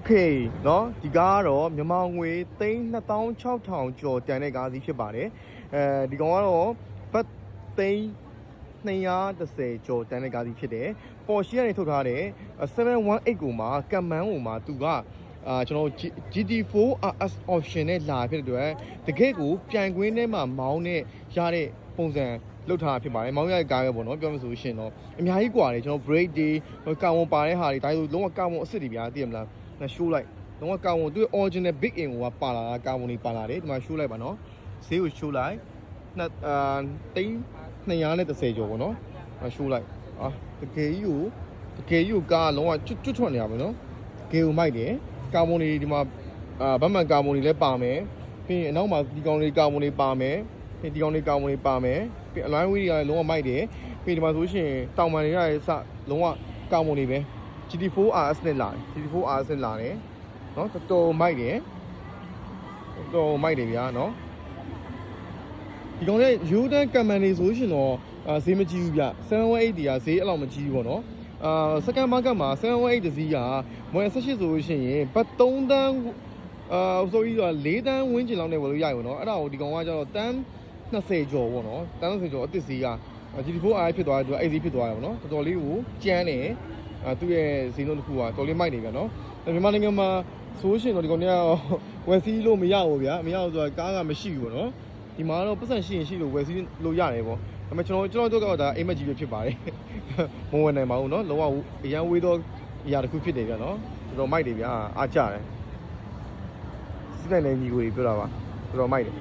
Okay เนาะဒီကားကတော့မြန်မာငွေ326,000ကျော်တန်တဲ့ကားစီးဖြစ်ပါတယ်ဒီကောင်ကတော့ဘတ်230ကျော်တန်တဲ့ကားစီးဖြစ်တယ်ပေါ်ရှိကနေထုတ်ထားတဲ့718ကိုမှာကမန်းကိုမှာသူကကျွန်တော် GT4 RS option နဲ့လာဖြစ်တဲ့အတွက်တကယ့်ကိုပြန်ကွင်းထဲမှာမောင်းနဲ့ရတဲ့ပုံစံလောက်ထားဖြစ်ပါတယ်မောင်းရတဲ့ကားပဲပေါ့နော်ပြောမှဆိုရှင်တော့အများကြီးกว่าတယ်ကျွန်တော် brake တွေကာဝန်ပါတဲ့ဟာတွေဒါဆိုလုံးဝကာဝန်အစ်စ်တွေဗျာသိရမလားရှိုးလိုက်တော့ကာဝန်သူ original big in ကိုပါလာတာကာဝန်တွေပါလာတယ်ဒီမှာရှိုးလိုက်ပါနော်ဈေးကိုရှိုးလိုက်230ကျော်ပေါ့နော်ရှိုးလိုက်တကယ်ကြီးကိုကားလုံးဝကျွတ်ထွက်နေတာပဲနော်တကယ်ကိုမိုက်တယ်ကာဝန်တွေဒီမှာဗတ်မှန်ကာဝန်တွေလည်းပါမယ်ပြီးရင်အနောက်မှာဒီကောင်တွေကာဝန်တွေပါမယ်ပြီးဒီကောင်တွေကာဝန်တွေပါမယ်ပြီးအလိုင်းဝီးတွေကလည်းလုံးဝမိုက်တယ်ပြီးဒီမှာဆိုရှင်တောင်ပန်တွေကလည်းစလုံးဝကာဝန်တွေပဲGT4 RS နဲ့လာတယ် GT4 RS နဲ့လာတယ်เนาะတော်တော်မိုက်တယ်ဗျာเนาะဒီကောင်လေးယူတန်ကမန်နေဆိုရှင်တော့ဈေးမကြီးဘူးဗျ718တီးကဈေးအဲ့လောက်မကြီးဘူးပေါ့နော်စကန်မားကတ်မှာ718တစီးကမွေ18ဆိုလို့ရှိရင်ဘတ်3တန်းဆိုပြီးတော့4တန်းဝန်းကျင်လောက်နဲ့ဝယ်လို့ရပြီပေါ့နော်အဲ့ဒါကိုဒီကောင်ကကျတော့တန်း20ကျော်ပေါ့နော်တန်း20ကျော်အစ်စ်စီးက GT4 RS ဖြစ်သွားတယ်သူက AC ဖြစ်သွားတယ်ပေါ့နော်တော်တော်လေးကိုကျန်းတယ်သူ့ရဲ့ဈေးနှုန်းတစ်ခုကတော်လေးမိုက်နေပြန်နော်မြန်မာနိုင်ငံမှာဆိုရှင်တော့ဒီကောင်တွေကဝယ်စီးလို့မရဘူးဗျာမရဘူးဆိုတာကားကမရှိဘူးပေါ့နော်ဒီမှာတော့ပတ်စံရှိရင်ရှိလို့ဝယ်စီးလို့ရတယ်ပေါ့ဒါပေမဲ့ကျွန်တော်တို့ကတော့ဒါအိမ်မက်ကြီးပဲဖြစ်ပါတယ်မဝယ်နိုင်ပါဘူးနော်လုံးဝအရန်ဝေးတော့အရာတစ်ခုဖြစ်တယ်ဗျာနော်တော်တော်မိုက်တယ်ဗျာအားကြတယ်စီးနိုင်တဲ့ညီကိုတွေပြောတာပါတော်တော်မိုက်တယ်